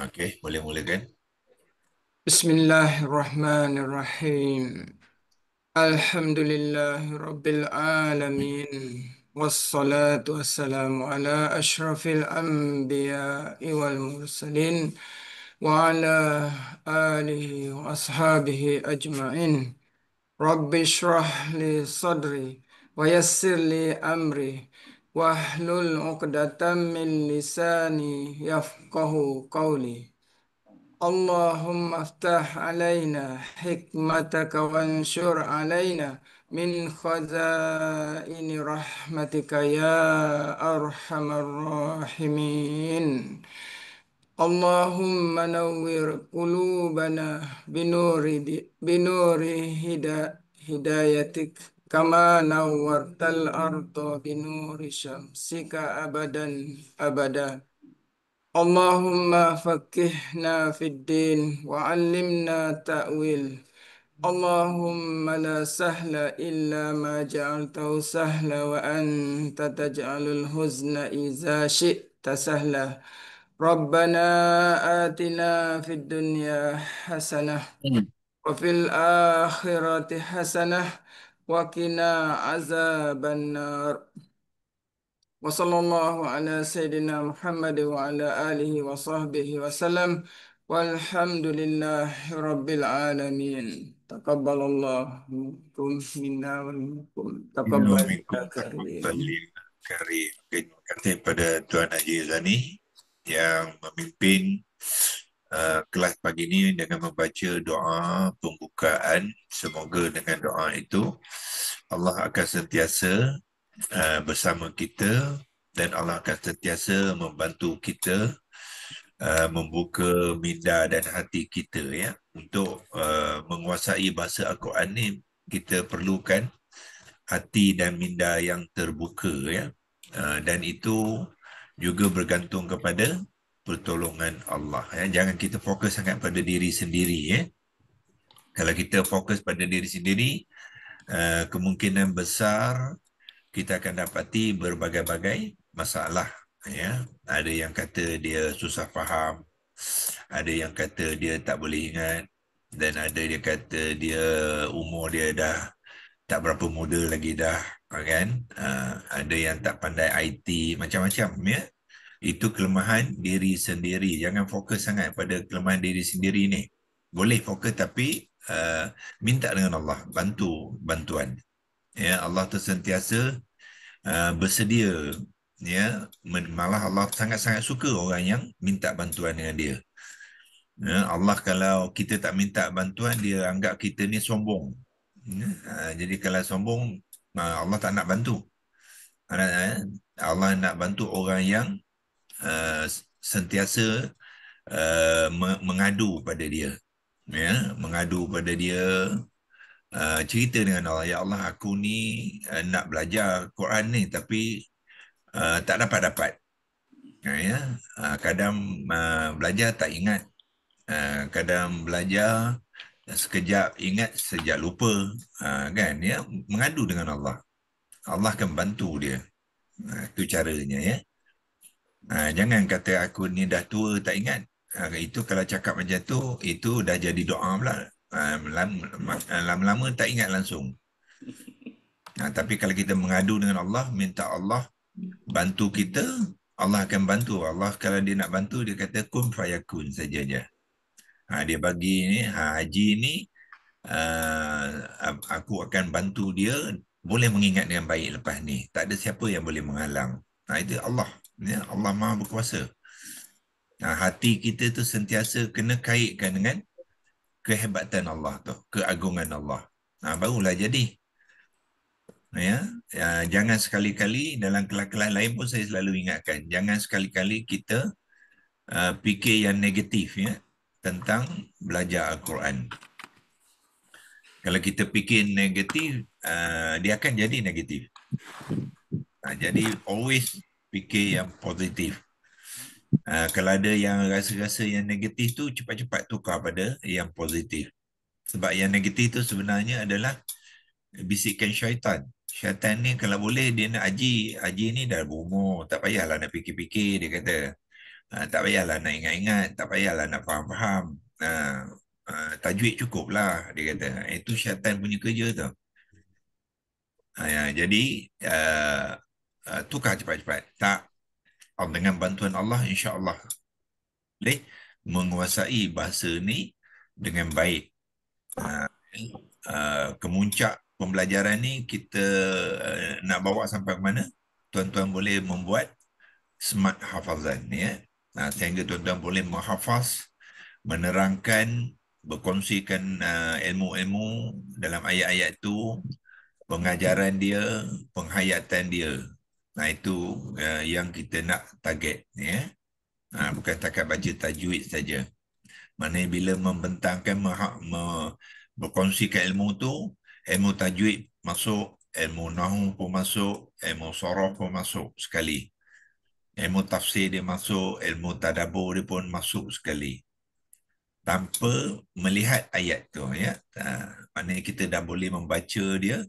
Okey, boleh mulakan. Bismillahirrahmanirrahim. Alhamdulillahi Rabbil Alamin. Wassalatu wassalamu ala ashrafil anbiya'i wal mursalin wa ala alihi wa ashabihi ajma'in. Rabbi shrah li sadri wa yassir li amri wahlul uqdatam min lisani yafqahu qawli. اللهم افتح علينا حكمتك وانشر علينا من خزائن رحمتك يا أرحم الراحمين. اللهم نور قلوبنا بنور هدايتك كما نورت الأرض بنور شمسك أبدا أبدا. اللهم فقهنا في الدين وعلمنا تأويل. اللهم لا سهل إلا ما جعلته سهلا وأنت تجعل الحزن إذا شئت سهلا. ربنا آتنا في الدنيا حسنة Hmm. وفي الآخرة حسنة وقنا عذاب النار. وصلى الله على سيدنا محمد وعلى آله وصحبه وسلم والحمد لله رب العالمين. تقبل الله منكم منا ومنكم Minum تقبل minkum يا كريم. taqabbalil karim. Okay, terima kasih pada Tuan Haji Zani yang memimpin kelas pagi ini dengan membaca doa pembukaan. Semoga dengan doa itu Allah akan sentiasa bersama kita dan Allah akan sentiasa membantu kita membuka minda dan hati kita ya untuk menguasai bahasa Al-Quran ni. Kita perlukan hati dan minda yang terbuka ya. Dan itu juga bergantung kepada pertolongan Allah ya. Jangan kita fokus sangat pada diri sendiri ya. Kalau kita fokus pada diri sendiri, kemungkinan besar kita akan dapati berbagai-bagai masalah ya. Ada yang kata dia susah faham, ada yang kata dia tak boleh ingat, dan ada dia kata dia umur dia dah tak berapa muda lagi dah, kan? Ada yang tak pandai IT, macam-macam ya. Itu kelemahan diri sendiri. Jangan fokus sangat pada kelemahan diri sendiri ni. Boleh fokus tapi minta dengan Allah bantuan. Ya, Allah tu sentiasa bersedia ya. Malah Allah sangat-sangat suka orang yang minta bantuan dengan dia. Ya, Allah kalau kita tak minta bantuan, dia anggap kita ni sombong. Ya, jadi kalau sombong, Allah tak nak bantu. Allah nak bantu orang yang uh, sentiasa mengadu pada dia. Ya, mengadu pada dia, cerita dengan Allah, ya Allah, aku ni nak belajar Quran ni tapi tak dapat-dapat. Ya, kadang belajar tak ingat, kadang belajar sekejap ingat, sekejap lupa, kan ya. Mengadu dengan Allah, Allah akan bantu dia. Itu caranya ya. Jangan kata aku ni dah tua tak ingat. Itu kalau cakap macam tu, itu dah jadi doa pula. Lama-lama tak ingat langsung. Tapi kalau kita mengadu dengan Allah, minta Allah bantu kita, Allah akan bantu. Allah kalau dia nak bantu, dia kata kun fayakun saja je. Dia bagi ni, Haji ni, uh, aku akan bantu dia boleh mengingat dengan baik lepas ni. Tak ada siapa yang boleh menghalang. Itu Allah. Ya, Allah Maha Berkuasa. Hati kita tu sentiasa kena kaitkan dengan kehebatan Allah tu, keagungan Allah. Barulah jadi. Ya, jangan sekali-kali dalam kelas-kelas lain pun saya selalu ingatkan, jangan sekali-kali kita fikir yang negatif ya tentang belajar Al-Quran. Kalau kita fikir negatif, dia akan jadi negatif. Jadi always fikir yang positif. Kalau ada yang rasa-rasa yang negatif tu, cepat-cepat tukar pada yang positif. Sebab yang negatif tu sebenarnya adalah bisikan syaitan. Syaitan ni kalau boleh dia nak haji ni dah berumur, tak payahlah nak fikir-fikir, dia kata. Tak payahlah nak ingat-ingat, tak payahlah nak faham-faham. Tajwid cukup lah, dia kata. Itu syaitan punya kerja tu. Ya, jadi, tukar cepat-cepat. Tak, dengan bantuan Allah, insya-Allah boleh menguasai bahasa ni dengan baik. Uh, Kemuncak pembelajaran ni kita nak bawa sampai ke mana? Tuan-tuan boleh membuat smart hafazan, ya. Sehingga tuan-tuan boleh menghafaz, menerangkan, berkongsikan ilmu-ilmu dalam ayat-ayat itu, pengajaran dia, penghayatan dia. Itu yang kita nak target, ya. Bukan takat baca tajwid saja. Maknanya bila membentangkan, berkongsikan ilmu tu, ilmu tajwid masuk, ilmu nahu pun masuk, ilmu sorof pun masuk sekali. Ilmu tafsir dia masuk, ilmu tadabbur dia pun masuk sekali. Tanpa melihat ayat tu, ya. Maknanya kita dah boleh membaca dia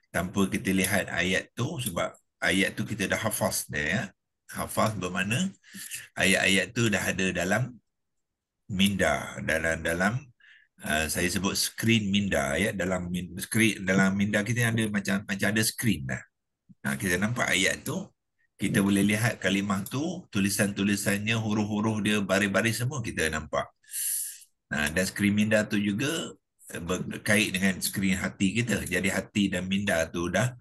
tanpa kita lihat ayat tu, sebab ayat tu kita dah hafaz dia, ya. Hafaz bermakna ayat-ayat tu dah ada dalam minda, dalam saya sebut skrin minda, ya. Dalam minda kita ada macam ada skrin dah. Kita nampak ayat tu, kita boleh lihat kalimah tu, tulisan-tulisannya, huruf-huruf dia, baris-baris semua kita nampak. Dan skrin minda tu juga berkait dengan skrin hati kita. Jadi hati dan minda tu dah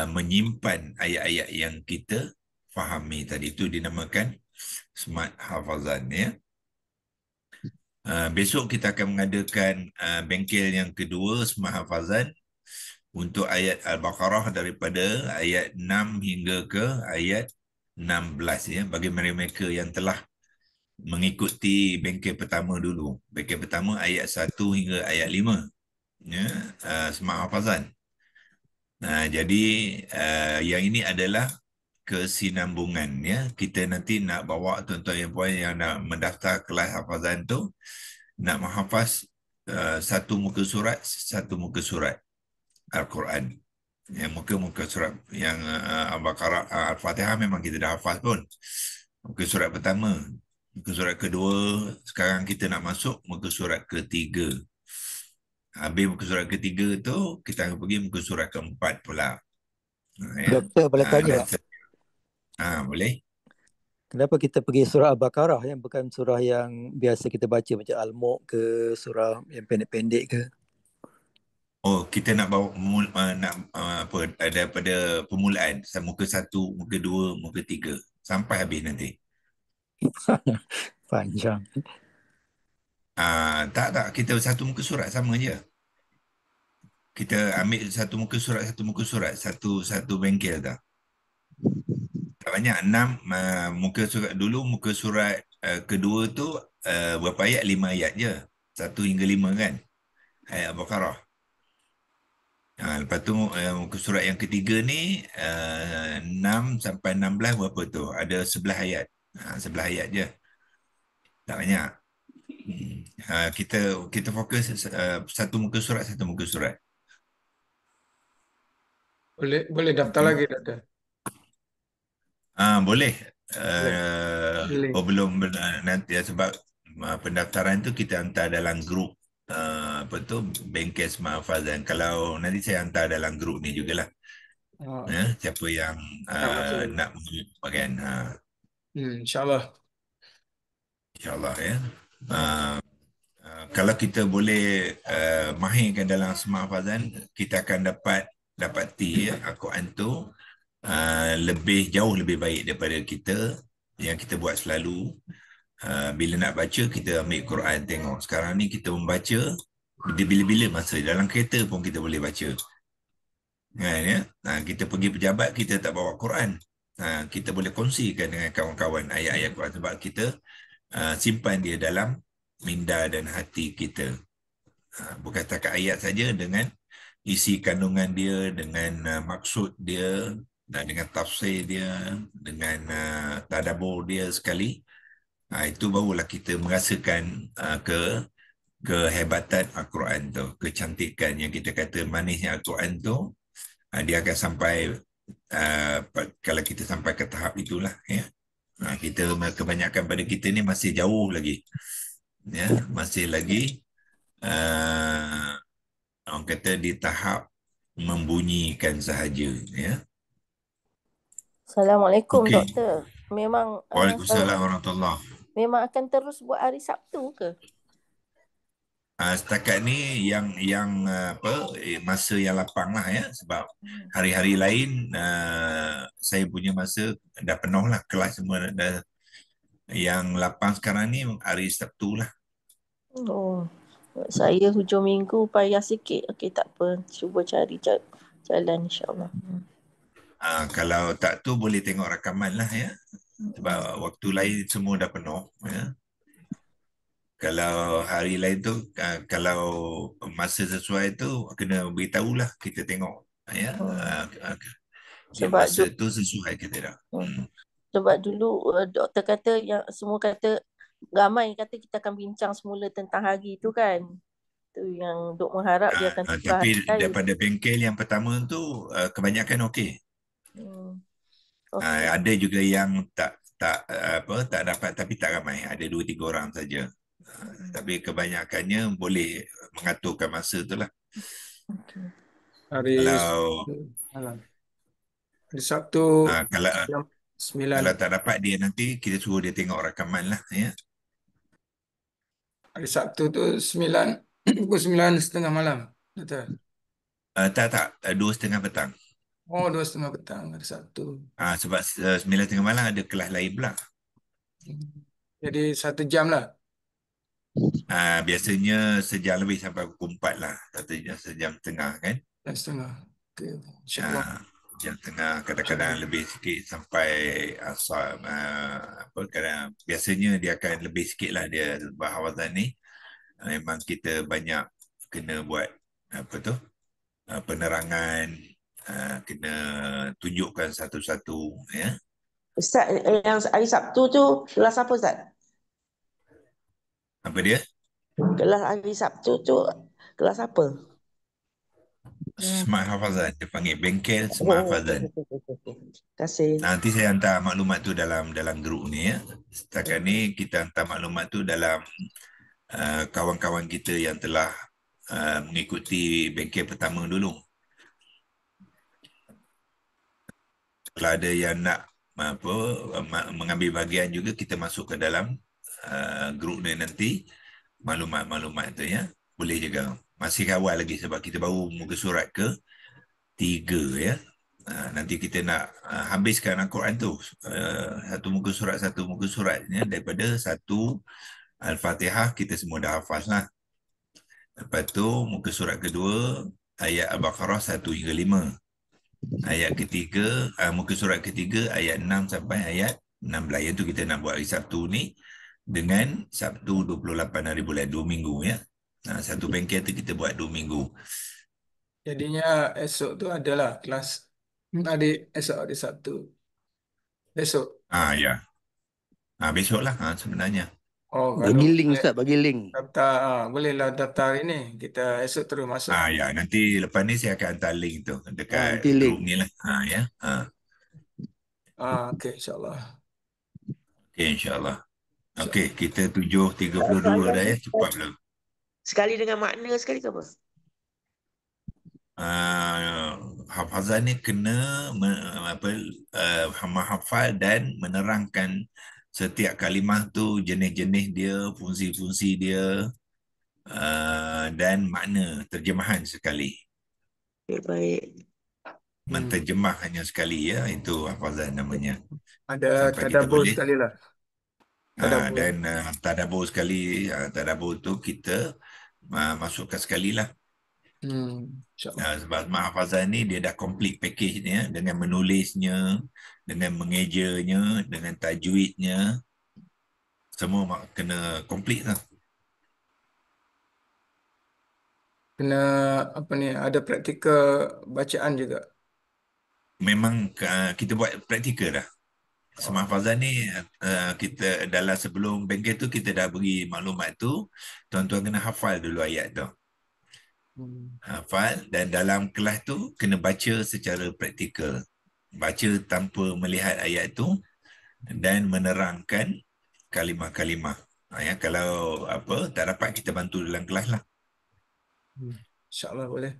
menyimpan ayat-ayat yang kita fahami tadi. Itu dinamakan smart hafazan, ya. Besok kita akan mengadakan bengkel yang kedua, smart hafazan, untuk ayat Al-Baqarah daripada ayat 6 hingga ke ayat 16, ya, bagi mereka yang telah mengikuti bengkel pertama dulu. Bengkel pertama ayat 1 hingga ayat 5, ya, smart hafazan. Jadi yang ini adalah kesinambungan, ya. Kita nanti nak bawa tuan-tuan yang puan yang nak mendaftar kelas hafazan tu, nak menghafaz satu muka surat Al-Quran. Yang muka-muka surat yang Al-Baqarah, Al-Fatihah memang kita dah hafaz pun. Muka surat pertama, muka surat kedua, sekarang kita nak masuk muka surat ketiga. Habis muka surat ketiga tu, kita akan pergi muka surat keempat pula. Ya. Doktor, boleh tanya tak? Boleh. Kenapa kita pergi surah Al-Baqarah yang bukan surah yang biasa kita baca macam Al-Mulk ke, surah yang pendek-pendek ke? Oh, kita nak bawa daripada permulaan, muka 1, muka 2, muka 3 sampai habis nanti. Panjang. Tak, kita satu muka surat sama je. Kita ambil satu muka surat, satu bengkel dah. Tak banyak, 6 muka surat dulu. Muka surat kedua tu berapa ayat? 5 ayat je. 1 hingga 5 kan, ayat Al-Baqarah. Lepas tu muka surat yang ketiga ni 6 sampai 16 berapa tu? Ada 11 ayat. 11 ayat je. Tak banyak. Kita fokus satu muka surat. Boleh daftar lagi, Doktor. Boleh. Boleh. Belum nanti, sebab pendaftaran tu kita hantar dalam grup bengkel Smart Hafazan. Kalau nanti saya hantar dalam grup ni jugalah. Siapa yang nak bagian. InsyaAllah. InsyaAllah, ya. Kalau kita boleh mahirkan dalam Smart Hafazan, kita akan dapati Al-Quran tu jauh lebih baik daripada kita yang kita buat selalu. Bila nak baca, kita ambil Quran, tengok. Sekarang ni kita membaca bila-bila masa, dalam kereta pun kita boleh baca. Ya? Kita pergi pejabat, kita tak bawa Quran. Kita boleh kongsikan dengan kawan-kawan ayat-ayat Quran, sebab kita simpan dia dalam minda dan hati kita. Bukan setakat ayat saja, dengan isi kandungan dia, dengan maksud dia, dan dengan tafsir dia, dengan tadabbur dia sekali. Itu barulah kita merasakan kehebatan Al-Quran tu, kecantikan yang kita kata manisnya Al-Quran tu. Dia akan sampai kalau kita sampai ke tahap itulah, ya. Kita kebanyakan pada kita ni masih jauh lagi, ya, masih lagi orang kata di tahap membunyikan sahaja, ya. Assalamualaikum Okey. doktor. Memang Waalaikumsalam warahmatullahi. memang akan terus buat hari Sabtu ke? Setakat ni yang masa yang lapang lah, ya, sebab hari-hari lain saya punya masa dah penuh lah, kelas semua dah. Yang lapang sekarang ni hari Sabtu lah. Oh, saya hujung minggu payah sikit. Okey, tak apa. Cuba cari jalan insyaAllah. Kalau tak tu boleh tengok rakaman lah, ya. Sebab waktu lain semua dah penuh, ya. Kalau hari lain tu, kalau masa sesuai tu, kena beritahu lah, kita tengok, ya. Yang Sebab masa tu sesuai kita dah. Sebab dulu doktor kata, yang semua kata, ramai kata kita akan bincang semula tentang hari tu kan. Tu yang duk mengharap dia akan tukar Tapi hari lain. daripada bengkel yang pertama tu, kebanyakan okey. Okey. Ada juga yang tak dapat, tapi tak ramai. Ada 2-3 orang saja. Tapi kebanyakannya boleh mengaturkan masa tu lah. Hari Kalau malam. Hari Sabtu jam 9. kalau tak dapat dia, nanti kita suruh dia tengok rakaman lah, ya. Hari Sabtu tu 9 pukul 9:30 malam. Betul. Tak 2:30 petang. Oh, 2:30 petang hari Sabtu. Sebab 9:30 malam ada kelas lain pula. Jadi 1 jam lah. Biasanya sejam lebih sampai pukul 4 lah. Sejam setengah kan. 1:30. Okay. InsyaAllah. Jam tengah, kadang-kadang lebih sikit sampai asal kadang biasanya dia akan lebih sikit lah dia, sebab hafazan ni memang kita banyak kena buat penerangan, kena tunjukkan satu-satu, ya. Ustaz, yang hari Sabtu tu kelas apa Ustaz? Apa dia? Kelas hari Sabtu tu kelas apa? Smart Hafazan, dia panggil bengkel Smart Hafazan. Terima kasih. Nanti saya hantar maklumat tu dalam grup ni, ya. Setakat ni kita hantar maklumat tu dalam kawan-kawan kita yang telah mengikuti bengkel pertama dulu. Kalau ada yang nak mengambil bahagian juga, kita masuk ke dalam grup ni nanti, maklumat-maklumat tu, ya. Boleh juga. Masih awal lagi sebab kita baru muka surat ke 3, ya. Nanti kita nak habiskan Al-Quran tu, satu muka surat, ya. Daripada 1 Al-Fatihah kita semua dah hafaz lah. Lepas tu muka surat kedua ayat Al-Baqarah 1 hingga 5. Ayat ketiga, muka surat ketiga ayat 6 sampai ayat 16. Yang tu kita nak buat hari Sabtu ni dengan Sabtu 28 hari bulan, 2 minggu, ya. Satu bengkel tu kita buat 2 minggu. Jadinya esok tu adalah kelas esok hari Sabtu. Besok. Ya. Besok lah Oh, sebenarnya. kalau Bagi link Ustaz, bagi link. daftar, bolehlah daftar hari ni. Kita esok terus masuk. Ya, nanti lepas ni saya akan hantar link tu dekat nanti link. grup ni lah. Ya. Okey, insyaAllah. Okey, insyaAllah. Okey, kita 7.32 dah, ya. Cepat belum? Sekali dengan makna sekali ke apa? Hafazan ni kena menghafal dan menerangkan setiap kalimah tu, jenis-jenis dia, fungsi-fungsi dia, dan makna terjemahan sekali. Baik. Menterjemah hanya sekali, ya. Itu hafazan namanya. Ada Sampai kita tadabbur boleh. sekali lah. Dan tadabbur sekali. Tadabbur tu kita masukkan sekali lah. InsyaAllah. Sebab hafazan ni dia dah complete package ni, ya, dengan menulisnya, dengan mengejanya, dengan tajwidnya, semua kena complete lah. Kena ada praktikal bacaan juga. Memang kita buat praktikal dah. Semua hafazan ni kita dalam sebelum bengkel tu kita dah beri maklumat tu, tuan-tuan kena hafal dulu ayat tu. Hafal, dan dalam kelas tu kena baca secara praktikal. Baca tanpa melihat ayat tu, dan menerangkan kalimah-kalimah. Ya, kalau apa tak dapat kita bantu dalam kelas lah. InsyaAllah boleh.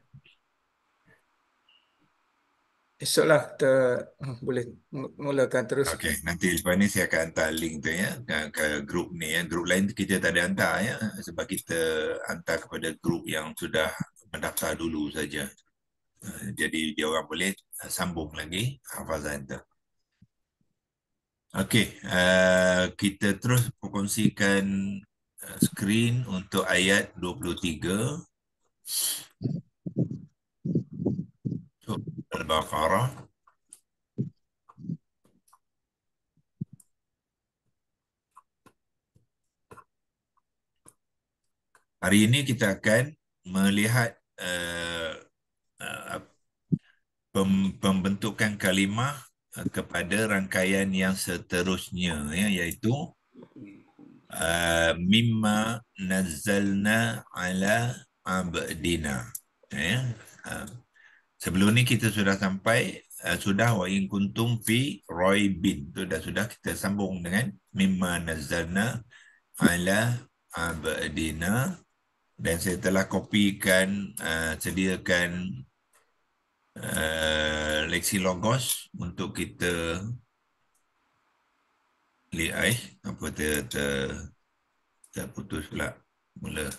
Esoklah kita boleh mulakan terus. Okey, nanti lepas ni saya akan hantar link tu ya ke grup ni ya. Grup lain tu kita tak ada hantar ya sebab kita hantar kepada grup yang sudah mendaftar dulu saja. Jadi dia orang boleh sambung lagi hafazan tu. Okey, kita terus kongsikan skrin untuk ayat 23 Al-Baqarah. Hari ini kita akan melihat pembentukan kalimah kepada rangkaian yang seterusnya ya, iaitu mimma nazzalna ala abdina ya. Sebelum ni kita sudah sampai sudah wa in kuntum fi raibin tu sudah kita sambung dengan mimma nazzalna ala abdina, dan saya telah kopikan sediakan leksi logos untuk kita lihat apa terputus pula mula.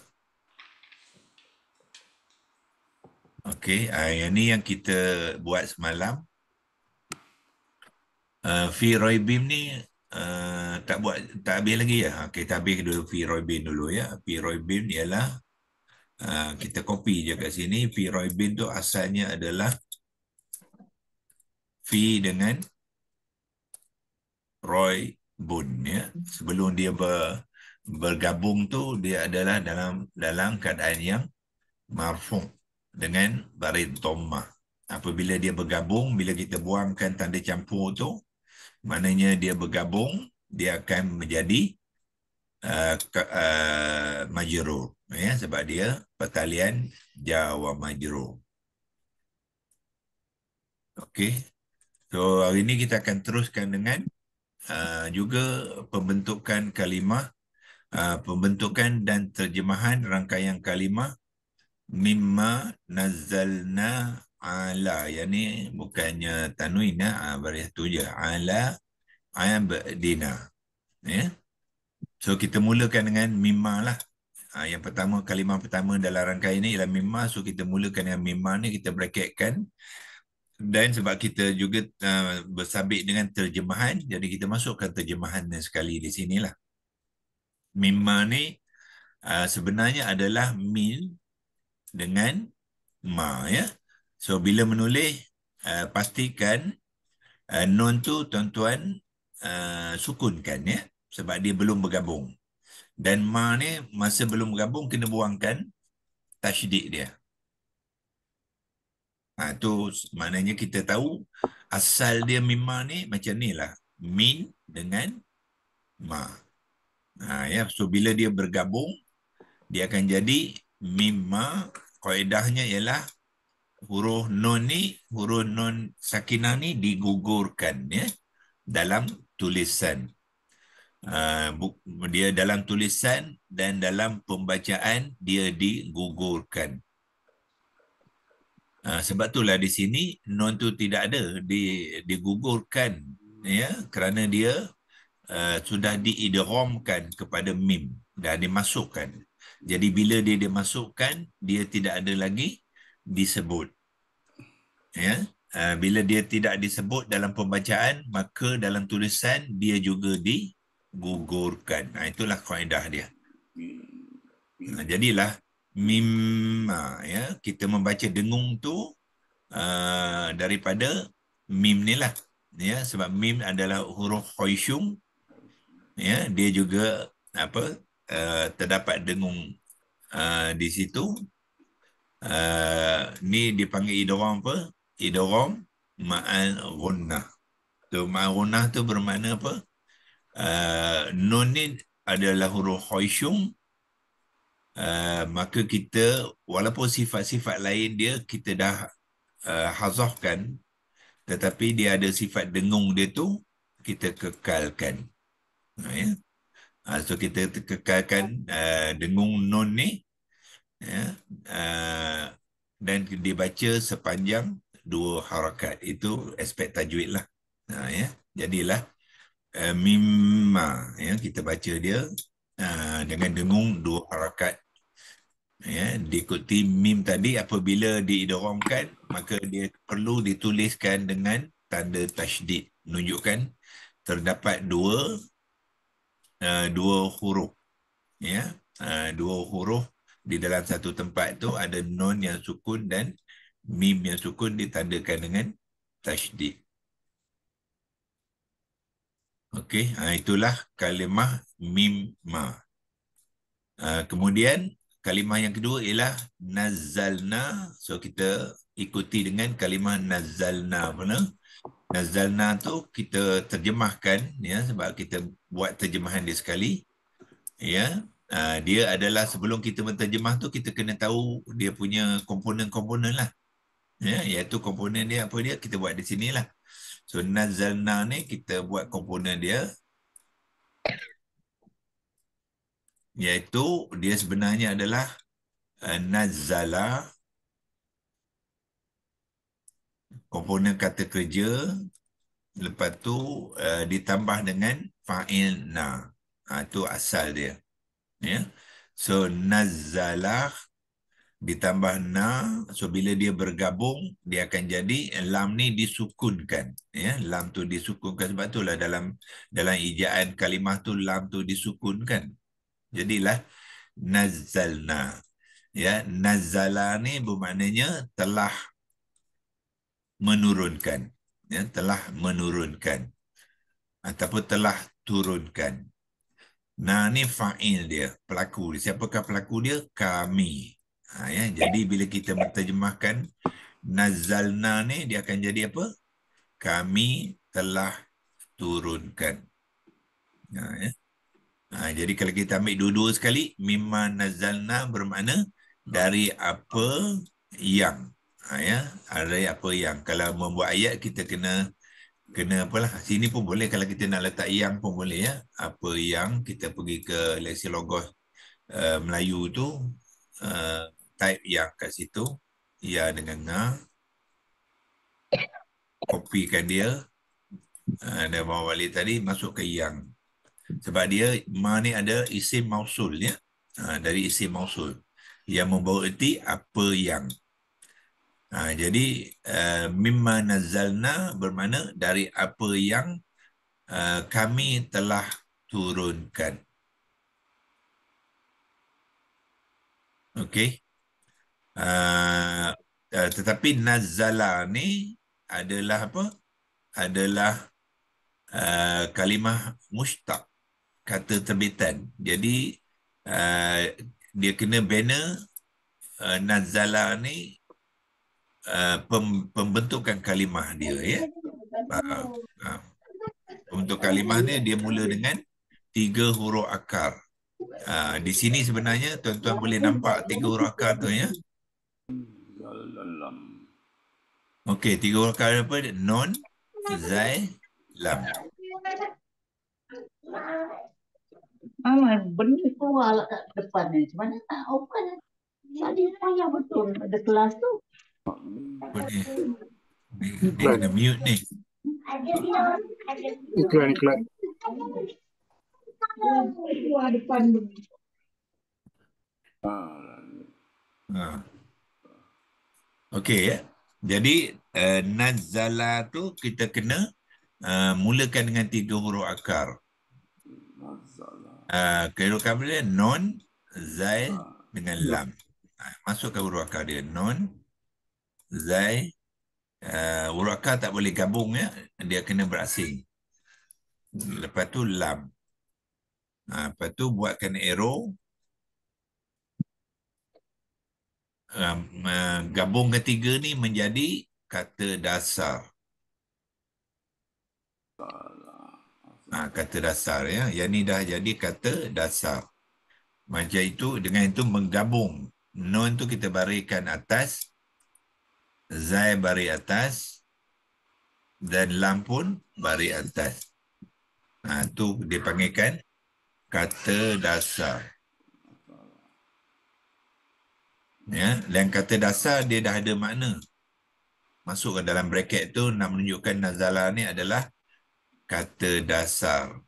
Okey, yang ni yang kita buat semalam. Fi Roibim ni tak habis lagi ya. Okey, kita habis dulu Fi Roibim dulu ya. Fi Roibim ialah kita copy je kat sini. Fi Roibim tu asalnya adalah Fi dengan Roy Bun ya. Sebelum dia bergabung tu dia adalah dalam keadaan yang marfu' dengan barid dhammah. Apabila dia bergabung, bila kita buangkan tanda campur tu, maknanya dia bergabung, dia akan menjadi majrur ya, sebab dia pertalian jar wa majrur. Okey. So hari ini kita akan teruskan dengan juga pembentukan kalimah, pembentukan dan terjemahan rangkaian kalimah mimma nazzalna ala. Yang ni bukannya tanwin ya, baris tu je, ala abdina ya. So kita mulakan dengan mimma lah. Yang pertama, kalimah pertama dalam rangkaian ini ialah mimma. So kita mulakan dengan mimma ni, kita bracketkan. Dan sebab kita juga bersabit dengan terjemahan, jadi kita masukkan terjemahan sekali di sinilah. Mimma ni sebenarnya adalah min dengan ma ya. So bila menulis pastikan nun tu tuan-tuan sukunkan ya, sebab dia belum bergabung. Dan ma ni masa belum bergabung kena buangkan tasydid dia. Tu maknanya kita tahu asal dia mimma ni macam ni lah, min dengan ma. Ya, so bila dia bergabung dia akan jadi mimma. Kaedahnya ialah huruf nun ni, huruf nun sakinah ni digugurkan ya dalam tulisan. Dia dalam tulisan dan dalam pembacaan dia digugurkan. Sebab itulah di sini nun tu tidak ada, digugurkan ya, kerana dia sudah diidghamkan kepada mim dan dimasukkan. Jadi bila dia dimasukkan, dia tidak ada lagi disebut ya. Bila dia tidak disebut dalam pembacaan, maka dalam tulisan dia juga digugurkan. Itulah kaedah dia. Jadilah mimma ya, kita membaca dengung tu daripada mim ni lah ya, sebab mim adalah huruf khayshum ya, dia juga terdapat dengung di situ. Ni dipanggil idgham apa? Idgham ma'al ghunnah. Tu ma'al ghunnah tu bermakna apa? Nun ni adalah huruf khayshum. Maka kita walaupun sifat-sifat lain dia kita dah hazafkan, tetapi dia ada sifat dengung dia tu, kita kekalkan. Ya. So kita kekalkan dengung nun ni, ya, dan dibaca sepanjang 2 harakat. Itu aspek tajwid lah. Ya. Jadilah mimma, ya, kita baca dia dengan dengung 2 harakat. Ya, diikuti mim tadi apabila diidghamkan, maka dia perlu dituliskan dengan tanda tasydid, menunjukkan terdapat dua huruf, ya, 2 huruf di dalam satu tempat tu, ada nun yang sukun dan mim yang sukun ditandakan dengan tasydid. Okey, itulah kalimah mimma. Kemudian kalimah yang kedua ialah nazzalna. So kita ikuti dengan kalimah nazzalna pula. Nazzalna tu kita terjemahkan, ya, sebab kita buat terjemahan dia sekali. Ya, dia adalah, sebelum kita menterjemah tu kita kena tahu dia punya komponen-komponen lah. Ya, iaitu komponen dia apa dia, kita buat di sinilah. So nazzalna ni kita buat komponen dia, iaitu dia sebenarnya adalah nazzala, komponen kata kerja, lepas tu ditambah dengan fa'ilna. Itu asal dia. Ya. So nazzala ditambah na, so bila dia bergabung dia akan jadi lam ni disukunkan. Ya, lam tu disukunkan, sebab itulah dalam ijaan kalimah tu lam tu disukunkan. Jadilah nazzalna. Ya, nazzala ni bermaknanya telah menurunkan, ya, telah menurunkan ataupun telah turunkan. Nah, ni fa'il dia, pelaku dia. Siapakah pelaku dia? Kami. Ya, jadi bila kita menterjemahkan nazzalna ni, dia akan jadi apa? Kami telah turunkan. Ya. Jadi kalau kita ambil dua-dua sekali, mimma nazzalna bermakna dari apa yang. Ya, dari apa yang. Kalau membuat ayat kita kena apalah, sini pun boleh, kalau kita nak letak yang pun boleh, ya. Apa yang, kita pergi ke Lexilogos Melayu tu, type yang kat situ, ya dengan nga, kopikan dia, dan bawa balik tadi, masuk ke yang. Sebab dia ma ni ada isim mausul, ya. Dari isim mausul yang membawa erti apa yang. Jadi mimma nazzalna bermakna dari apa yang kami telah turunkan. Okey. Tetapi nazzala ni adalah apa? Adalah kalimah mushtaq, kata terbitan. Jadi dia kena bina nazzala ni pembentukan kalimah dia, ya. Untuk kalimah dia mula dengan 3 huruf akar. Di sini sebenarnya tuan-tuan boleh nampak 3 huruf akar tu, ya. Okey, 3 huruf akar apa? Non, zai, lam. Benda keluar lah kat depan ni. Macam mana tak open? Tadi payah betul ada kelas tu. Dia kena mute ni. Iklan. Keluar depan tu. Okey, ya. Jadi nazzala tu kita kena mulakan dengan 3 huruf akar. Kedudukan dia non, zai dengan lam. Masukkan huruf akar dia. Non, zai, huruf akar tak boleh gabung, ya. Dia kena berasing. Lepas tu lam. Lepas tu buatkan arrow. Gabung ketiga ni menjadi kata dasar. Kata dasar, ya. Yang ni dah jadi kata dasar. Macam itu, dengan itu menggabung. Non tu kita baringkan atas, zai baring atas, dan lam pun baring atas. Tu dia panggilkan kata dasar. Ya, dan kata dasar dia dah ada makna. Masuk ke dalam bracket tu nak menunjukkan nazala ni adalah kata dasar.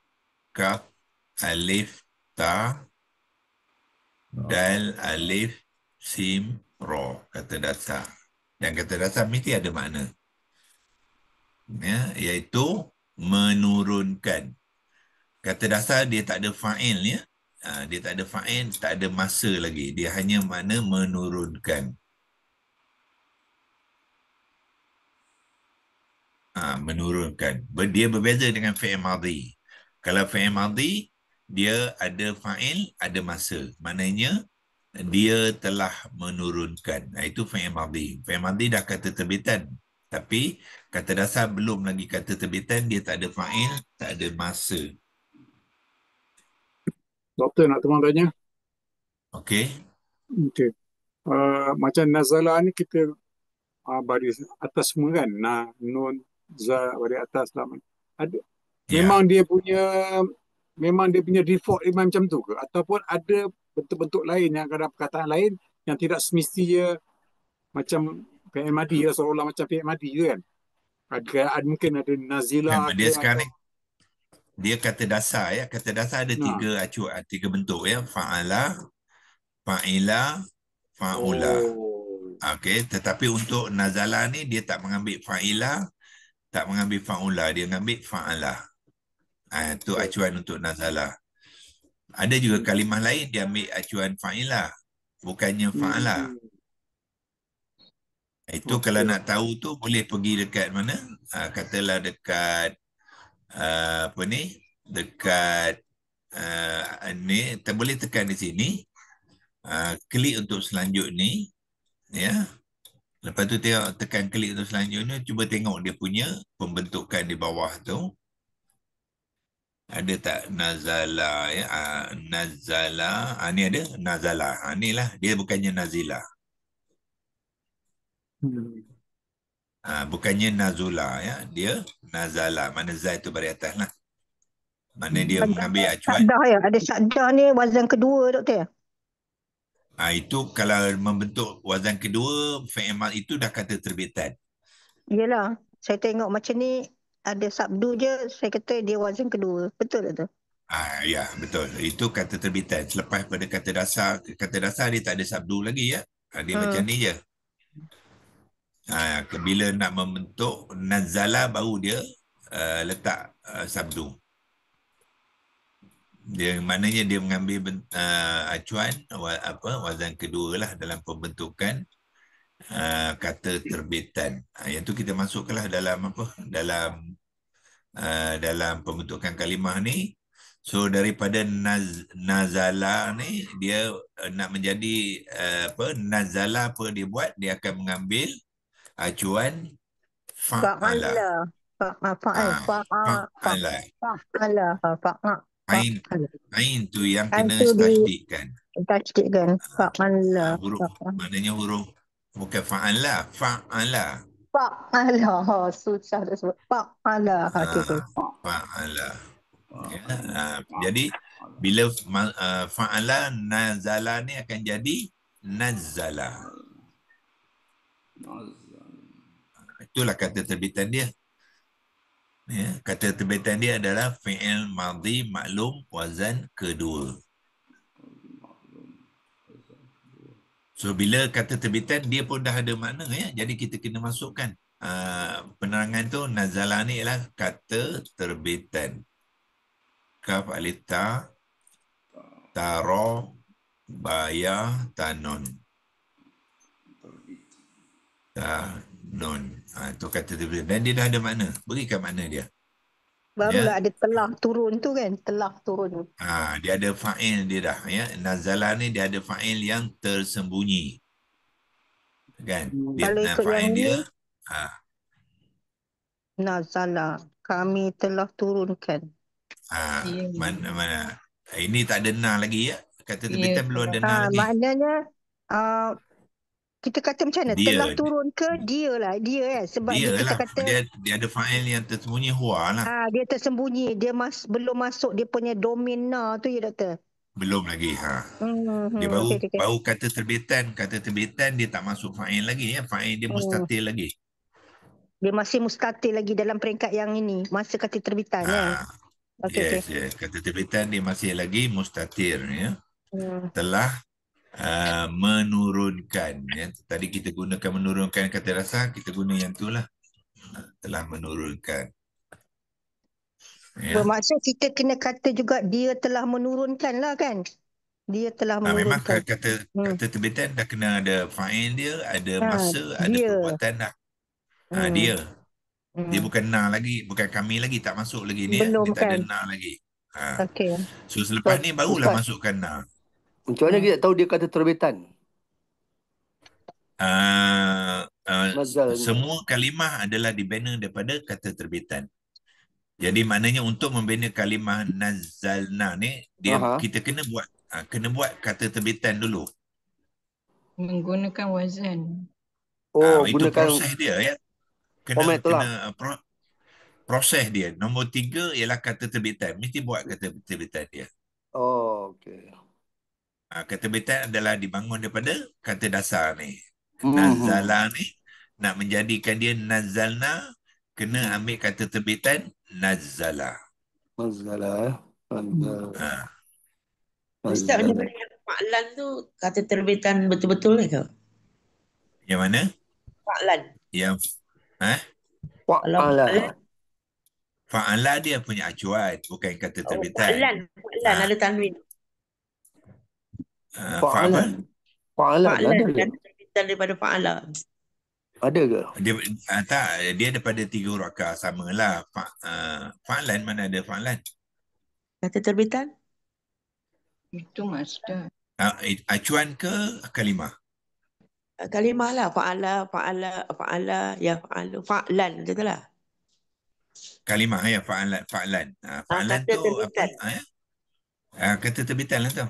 Kaf, alif, ta, dal, alif, sim, ro. Kata dasar. Dan kata dasar mesti ada makna. Ya, iaitu menurunkan. Kata dasar dia tak ada fa'il ya. Dia tak ada fa'il, tak ada masa lagi. Dia hanya makna menurunkan. Menurunkan. Dia berbeza dengan fi'il madhi. Kalau fi'il madhi, dia ada fa'il, ada masa. Maknanya, dia telah menurunkan. Itu fi'il madhi. Fi'il madhi dah kata terbitan. Tapi, kata dasar belum lagi kata terbitan, dia tak ada fa'il, tak ada masa. Doktor nak tolong tanya. Okey? Okey. Macam nazala ni kita baris atas semua kan. Nun, za baris atas lah. Ada, Ya. memang dia punya default memang macam tu ke? Ataupun ada bentuk-bentuk lain yang ada perkataan lain yang tidak semestinya macam fi'il madhi lah, seolah macam fi'il madhi ke kan? Ada mungkin ada nazila Dia ke sekarang atau ni, dia kata dasar ya. Kata dasar ada tiga bentuk ya. Fa'ala, fa'ila, fa'ula. Okey, tetapi untuk nazala ni dia tak mengambil fa'ila, tak mengambil fa'ula, dia mengambil fa'ala. Itu acuan untuk nazala. Ada juga kalimah lain dia ambil acuan fa'ila, bukannya fa'ala. Itu kalau nak tahu tu boleh pergi dekat mana? Katalah dekat dekat ni, boleh tekan di sini. Klik untuk selanjut ni, ya. Lepas tu tengok, tekan klik untuk selanjutnya, cuba tengok dia punya pembentukan di bawah tu. Ada tak nazala ya? Nazala, ni ada nazala. Ni lah, dia bukannya nazila. Bukannya nazula ya, dia nazala. Mana za itu baris atas lah. Mana dia mengambil acuan. Saddah ya, ada saddah ni wazan kedua doktor. Itu kalau membentuk wazan kedua, fi'il madhi itu dah kata terbitan. Yelah, saya tengok macam ni ada sabdu je, saya kata dia wazan kedua. Betul tak tu? Ya, betul. Itu kata terbitan. Selepas pada kata dasar dia tak ada sabdu lagi ya. Dia macam ni je. Bila nak membentuk nazala baru dia letak sabdu. Dia maknanya dia mengambil acuan wazan kedua lah dalam pembentukan kata terbitan. Yang tu kita masukkanlah dalam dalam pembentukan kalimah ni. So daripada nazala ni dia nak menjadi nazala dia buat, dia akan mengambil acuan fa'ala. Ain tu yang kena tasydidkan. Tasydidkan. Fa'ala. Maknanya huruf bukan fa'ala, fa'ala. Fa'ala. Susah dah sebut. Fa'ala. Fa'ala. Jadi bila fa'ala nazala ni akan jadi nazala. Itulah kata terbitan dia. Ya, kata terbitan dia adalah fi'il madhi maklum wazan kedua. So bila kata terbitan dia pun dah ada makna ya. Jadi kita kena masukkan penerangan tu. Nazala ni ialah kata terbitan. Kaf alif ta, taro, baya, tanon. Tanon. Itu kata terbitan. Dan dia dah ada makna. Berikan makna dia. Barulah ada telah turun tu kan. Telah turun. Dia ada fa'il dia dah. Ya. Nazala ni dia ada fa'il yang tersembunyi. Kan? Dia fa'il dia. Nazala. Kami telah turunkan. Mana? Ini tak ada na lagi ya. Kata terbitan belum ada na lagi. Maknanya Kita kata macam mana? Dia, Telah turun ke dia lah. Dia sebab dia kita lah. kata Dia ada fa'il yang tersembunyi huwa lah. dia tersembunyi. Dia belum masuk dia punya domain tu ya doktor. Belum lagi. Dia Okey. baru kata terbitan dia tak masuk fa'il lagi ya. Fa'il dia mustatir lagi. Dia masih mustatir lagi dalam peringkat yang ini. Masa kata terbitan Okey. Yes. Kata terbitan dia masih lagi mustatir ya. Telah menurunkan ya. Tadi kita gunakan menurunkan kata dasar, kita guna yang itulah. Telah menurunkan. Ya. Bermaksud kita kena kata juga dia telah menurunkan lah kan? Dia telah Memang menurunkan. kata terbitan dah kena ada fa'il dia, ada masa, ada dia. perbuatan dah. Dia. Dia bukan na lagi, bukan kami lagi, tak masuk lagi ni. Belum Dia tak ada kan? na lagi. Okey. So selepas ni barulah Ustaz, masukkan na. macam mana kita tahu dia kata terbitan? Semua Nazalna. kalimah adalah dibina daripada kata terbitan. Jadi maknanya untuk membina kalimah nazalna ni, kita kena buat kata terbitan dulu. Menggunakan wazan. Itu Gunakan proses dia ya. format tu lah. Proses dia. Nombor 3 ialah kata terbitan. Mesti buat kata terbitan dia. Okey. Kata terbitan adalah dibangun daripada kata dasar ni. Nazala ni, nak menjadikan dia nazalna, kena ambil kata terbitan nazala. Nazala. Ustaz, macam mana yang fa'lan tu kata terbitan betul-betul ke? Yang mana? Fa'lan. Yang Kalau fa'lan. Fa'ala dia punya acuan, bukan kata terbitan. Fa'lan ada tanwin. Fa'alan ada ke? Kata terbitan daripada fa'ala. Ada ke? Dia daripada 3 huruf akar, samalah. Fa'lan mana ada fa'lan? Kata terbitan? Itu masdar. Acuan ke kalimah? Kalimah lah. Fa'ala, ya fa'alu. Fa'lan, macam tu lah. Kalimah ya, fa'lan. Fa'lan Kata tu terbitan. kata terbitan lah tu.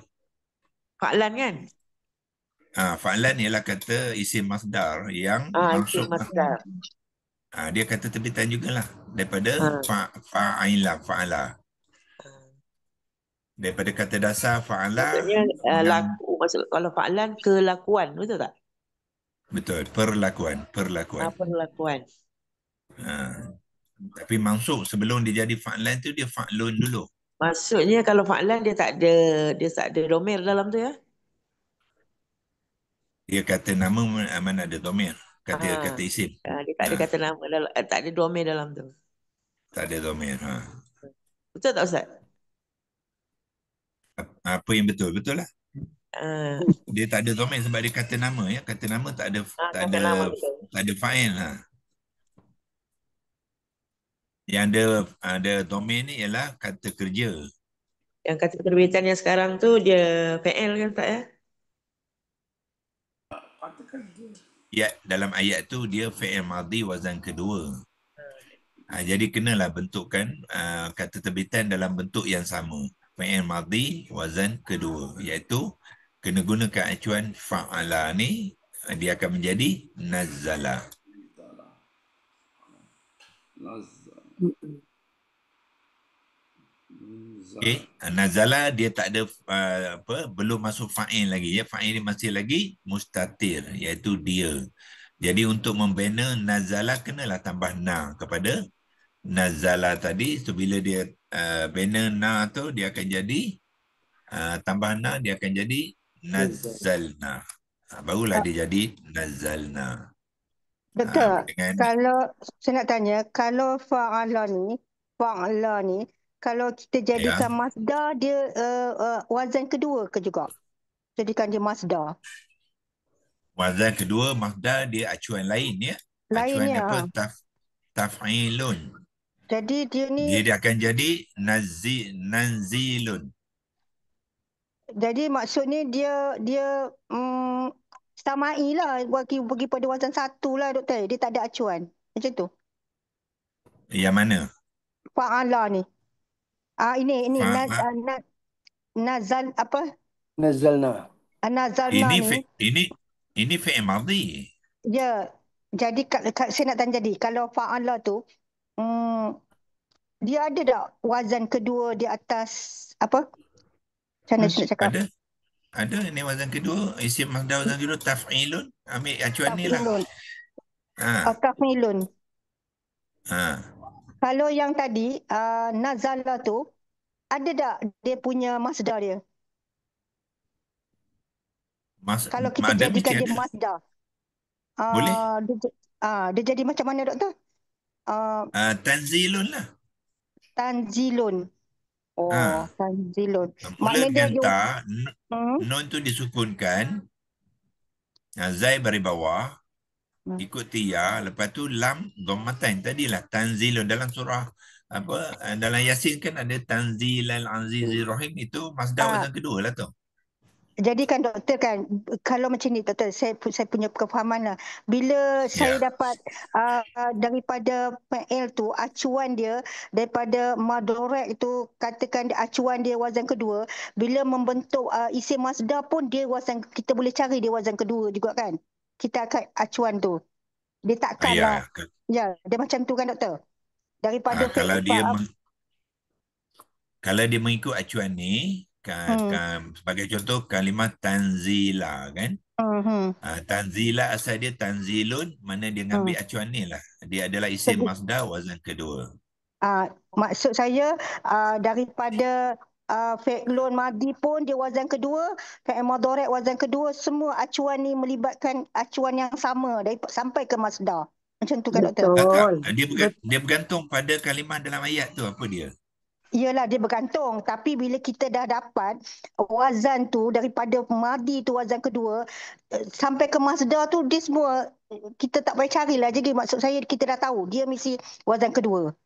Fa'lan kan? Fa'lan ialah kata isim masdar yang Isim masuk. masdar. Dia kata terbitan jugalah. Daripada fa'ala. Daripada kata dasar fa'ala. Maksudnya laku. Maksud kalau fa'lan kelakuan, betul tak? Betul, perlakuan. Perlakuan. Tapi masuk sebelum dia jadi fa'lan tu dia fa'lun dulu. Maksudnya kalau fa'lan dia tak ada domir dalam tu ya? Dia kata nama mana ada domir. Kata isim. Dia tak ada kata nama dalam, tak ada domir dalam tu. Tak ada domir. Betul tak Ustaz? Apa yang betul? Betul lah. Dia tak ada domir sebab dia kata nama ya. Kata nama tak ada fa'il Yang ada domir ni ialah kata kerja. Yang kata terbitan yang sekarang tu dia PL kan tak ya? Ya, dalam ayat tu dia fi'il madhi wazan kedua. Jadi kenalah bentukkan kata terbitan dalam bentuk yang sama. Fi'il madhi wazan kedua, iaitu kena gunakan acuan fa'ala ni, dia akan menjadi nazala. Okay. Nazala dia tak ada belum masuk fa'il lagi ya. Fa'il ni masih lagi mustatir, iaitu dia. Jadi untuk membina nazala kenalah tambah na kepada nazala tadi. So bila dia bina na tu dia akan jadi tambah na, dia akan jadi nazalna. Barulah dia jadi nazalna. Doktor, kalau saya nak tanya, kalau fa'ala ni, kalau kita jadikan masdar, dia wazan kedua ke juga? Jadikan dia masdar. Wazan kedua, masdar dia acuan lain ya. Acuan apa? Taf'ilun. Jadi dia ni... Dia akan jadi nanzilun. Jadi maksudnya dia samai lah, bagi pada wazan satu lah doktor. Dia tak ada acuan. Macam tu. Yang mana? Fa'ala ni. Ini nazal apa? Nazalna. Nazalna ini Ini fi'il madhi. Ya. Jadi saya nak tanya jadi kalau fa'ala tu dia ada tak wazan kedua di atas apa? Macam mana saya nak cakap? Ada ni wazan kedua, isim masdar wazan kedua taf'ilun. Ambil acuan ni lah. Taf'ilun. Ha. Kalau yang tadi nazala tu ada tak dia punya masdar dia? Kalau kita jadikan dia masdar. Boleh. Dia jadi macam mana, doktor? Tanzilun lah. Tanzilun. Tanzilun. Mula dengan ta, nun tu disukunkan, zai bari bawah, ikut ya, lepas tu lam dhammatain tadilah tanzilun dalam surah dalam Yasin kan ada tanzilal azizir rahim, itu masdar wazan kedua lah tu. Jadi kan doktor kan, kalau macam ni doktor, saya punya kefahaman lah. Bila saya dapat daripada fa'il tu, acuan dia, daripada madorek tu, katakan acuan dia wazan kedua, bila membentuk isim masdar pun dia wazan, kita boleh cari dia wazan kedua juga kan? Kita akan acuan tu. Dia takkan lah. Ya, dia macam tu kan doktor? Daripada kalau dia mengikut acuan ni, sebagai contoh kalimah tanzila kan, tanzila asal dia tanzilun, mana dia ngambil acuan ni lah, dia adalah isim masdar wazan kedua. Maksud saya daripada fi'lun madi pun dia wazan kedua, fi'il mudhari' wazan kedua, semua acuan ni melibatkan acuan yang sama sampai ke masdar. Macam tu kan doktor? Dia bergantung pada kalimah dalam ayat tu apa dia. Iyalah, dia bergantung. Tapi bila kita dah dapat wazan tu daripada madi tu wazan kedua sampai ke masdar tu, dia semua kita tak payah carilah. Jadi maksud saya kita dah tahu dia mesti wazan kedua.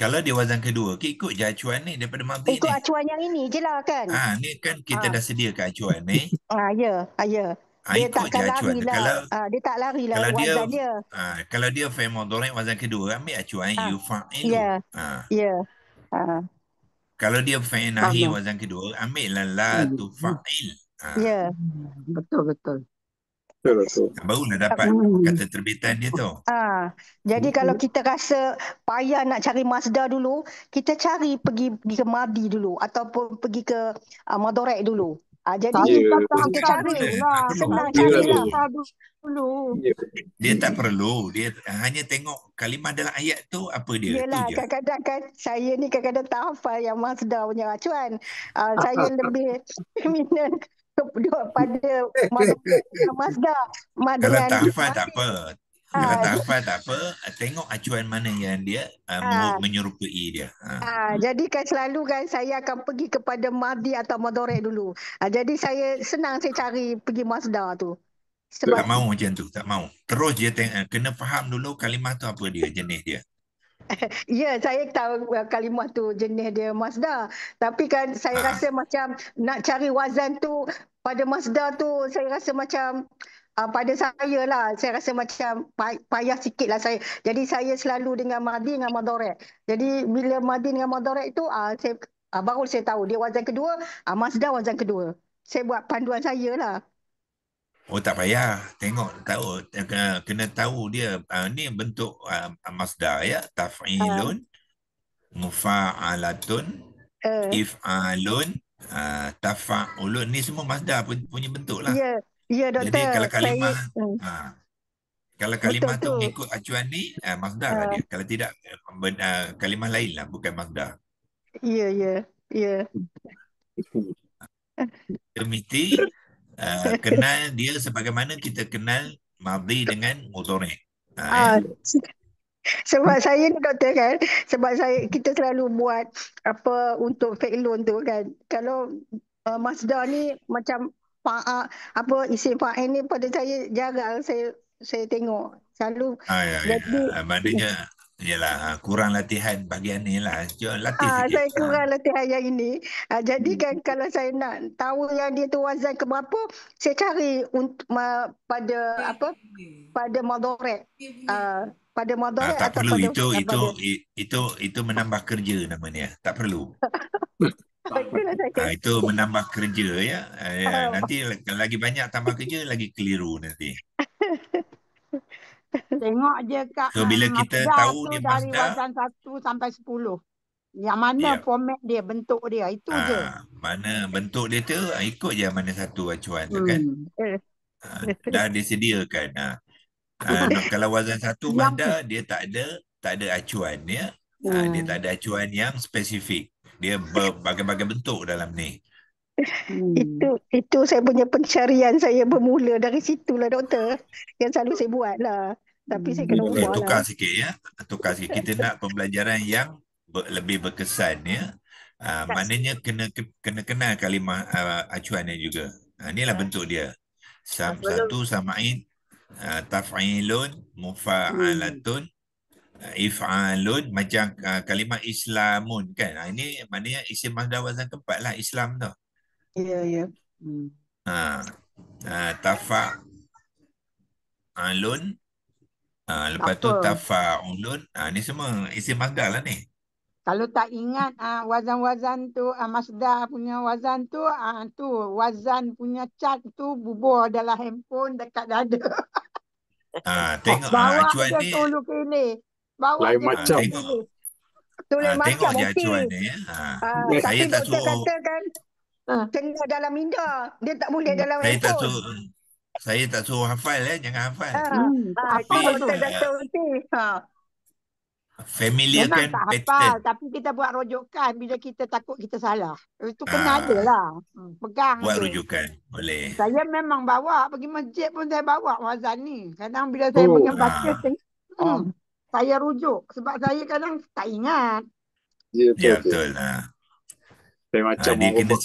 Kalau dia wazan kedua, ikut je acuan ni daripada madi ni. Ikut acuan yang ini je lah kan. Ni kan kita dah sediakan acuan ni. Ya. Dia takkan lari lah. Dia tak lari lah wazan dia. Kalau dia fi'il mudhari' wazan kedua, ambil acuan yufa'ilu. Ya. Kalau dia fa'il nahi wazan kedua, ambil la tufa'il. Ya. Betul. Barulah dapat kata terbitan dia tu. Jadi kalau kita rasa payah nak cari masdar dulu, kita cari pergi ke madi dulu ataupun pergi ke mudhari' dulu. Jadi kita cari senang carilah dulu. Dia tak perlu, dia hanya tengok kalimah dalam ayat tu apa dia. Yelah, kadang-kadang kan saya ni kadang-kadang tak hafal yang masdar punya acuan. Saya lebih minat pada masdar. Kalau tak hafal tak apa. Kalau tak hafal tak apa, tengok acuan mana yang dia menyerupai dia. Jadi kan selalu kan saya akan pergi kepada madi atau mudhari' dulu. Jadi saya senang saya cari pergi masdar tu. Tak mau macam tu, tak mau. Terus dia kena faham dulu kalimah tu apa dia, jenis dia. Ya, saya tahu kalimah tu jenis dia masdar. Tapi kan saya rasa macam nak cari wazan tu pada masdar tu, saya rasa macam pada saya lah, saya rasa macam payah sikit lah saya. Jadi saya selalu dengan madi dengan mudhari'. Jadi bila madi dengan mudhari' tu, baru saya tahu dia wazan kedua, masdar wazan kedua. Saya buat panduan saya lah. Tak payah. Tengok, tahu, kena tahu dia. Ni bentuk masdar ya. Taf'ilun, mufa'alatun, if'alun, tafa'ulun. Ni semua masdar punya bentuk lah. Ya, doktor. Jadi kalau kalimah, kalau kalimah tu mengikut acuan ni, masdar lah dia. Kalau tidak, kalimah lain lah, bukan masdar. Ya. Mesti kenal dia sebagaimana kita kenal madhi dengan mudhari'. Sebab saya ni doktor kan, sebab kita selalu buat apa untuk fi'lun tu kan. Kalau masdar ni macam isim fa'il ni pada saya jarang saya tengok. Selalu maknanya yalah, kurang latihan bahagian ni lah. Latih sikit. Saya kurang latihan yang ini. Jadi kan kalau saya nak tahu yang dia tu wazan ke berapa, saya cari pada mudhari'. Pada mudhari' tak atau perlu pada itu menambah kerja namanya. Tak perlu. Itulah saya Itu menambah kerja ya. Nanti lagi banyak tambah kerja lagi keliru nanti. Tengok je kat So bila kita Mazda tahu tu dia dari Mazda, wazan 1 sampai 10. Yang mana ya, format dia, bentuk dia, itu je. mana bentuk dia tu ikut je mana satu acuan tu kan. Dah disediakan. Kalau wazan satu Yang Mazda dia tak ada acuan ya. Dia tak ada acuan yang spesifik. Dia berbagai-bagai bentuk dalam ni. itu saya punya pencarian saya bermula dari situlah doktor. Yang selalu saya buat lah. Tapi saya kena Okey, ubah tukar lah. sikit ya. Tukar sikit. Kita nak pembelajaran yang lebih berkesan ya. Maknanya kena kenal kalimah acuannya juga. Inilah bentuk dia. Satu samain, taf'ilun, mufa'alatun, if'alun, macam kalimah islamun kan. Ini maknanya isim mazhar wazan keempat lah, Islam tu. Ya. Tafa'alun, lepas tu tafa'ulun. Ni semua isim mazhar lah ni. Kalau tak ingat wazan-wazan tu, Mazda punya wazan tu, tu wazan punya cat tu bubur dalam handphone dekat dada. Tengok Bawa acuan je ni. tolong kele. Bawa Lain je macam. Tengok. Tulis macam Tengok je okey. acuan ni ya. Tapi Saya tak doktor suruh. kata kan kena dalam minda. Dia tak boleh dalam Saya tak handphone. suruh. Saya tak suruh hafal ya, jangan hafal. Itu Apa doktor tu? kata okey. Memang Familiarkan tak hafal, pattern. tapi kita buat rujukan bila kita takut kita salah. Itu kena ada lah. Pegang Buat je. rujukan. Boleh. Saya memang bawa, pergi masjid pun saya bawa wazan ni. Kadang bila saya punya baca, saya rujuk. Sebab saya kadang tak ingat. Ya, betul. Saya macam Dia kena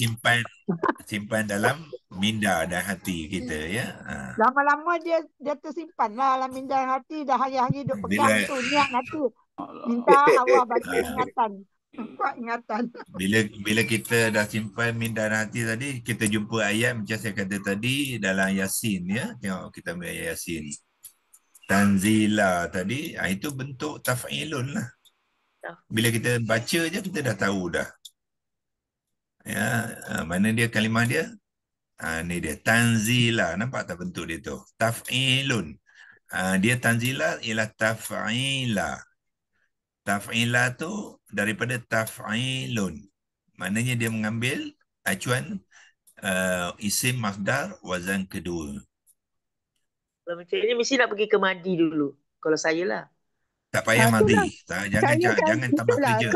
simpan dalam minda dan hati kita ya. Lama-lama dia tersimpan lah dalam minda hati. Dah hari-hari duk pegang tu. Niat nanti. Minta Allah bagi ingatan. Kuat ingatan. Bila kita dah simpan minda dan hati tadi, kita jumpa ayat macam saya kata tadi dalam Yasin ya. Tengok kita ambil ayat Yasin. Tanzila tadi, itu bentuk taf'ilun lah. Bila kita baca je kita dah tahu dah. Ya, mana dia kalimah dia? Ni dia tanzila. Nampak tak bentuk dia tu? Taf'ilun. Dia tanzila ialah taf'ila. Taf'ila tu daripada taf'ilun. Maknanya dia mengambil acuan isim masdar wazan kedua. Kalau macam ni mesti nak pergi ke Madi dulu. Kalau saya lah. Tak payah madi. Jangan tambah kerja.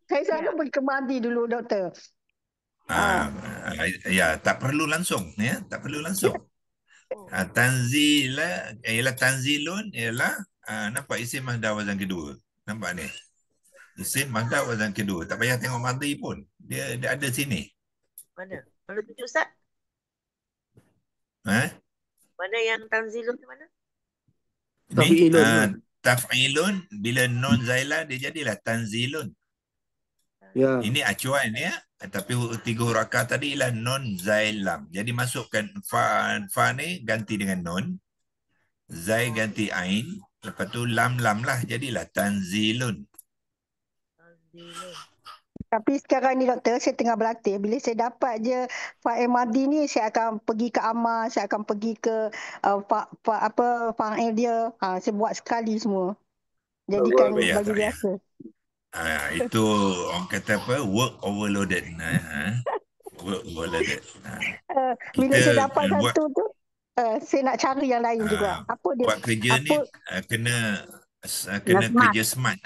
Saya selalu pergi ke Madi dulu doktor. Ya, tak perlu langsung ya, tak perlu langsung. Tanzila ialah tanzilun ialah nampak isim masdar wazan kedua. Nampak ni? Isim masdar wazan kedua. Tak payah tengok madi pun. Dia ada sini. Mana? Mana tunjuk Ustaz? Mana yang tanzilun tu mana? Ni taf'ilun bila non zailah dia jadilah tanzilun. Ya. Ini acuan ya. Tapi 3 huruf akar tadi ialah non zailam. Jadi masukkan fa ni ganti dengan non. Zai ganti ain. Lepas tu lam lah. Jadilah tanzilun. Tapi sekarang ni doktor, saya tengah berlatih. Bila saya dapat je fa'il madi ni, saya akan pergi ke amal, saya akan pergi ke fa'il dia. Saya buat sekali semua. Jadikan bagi biasa. Itu orang kata apa? Work overloaded. Work overloaded. Bila saya dapat satu tu, saya nak cari yang lain juga. Apa dia? Buat kerja ni kena kerja smart.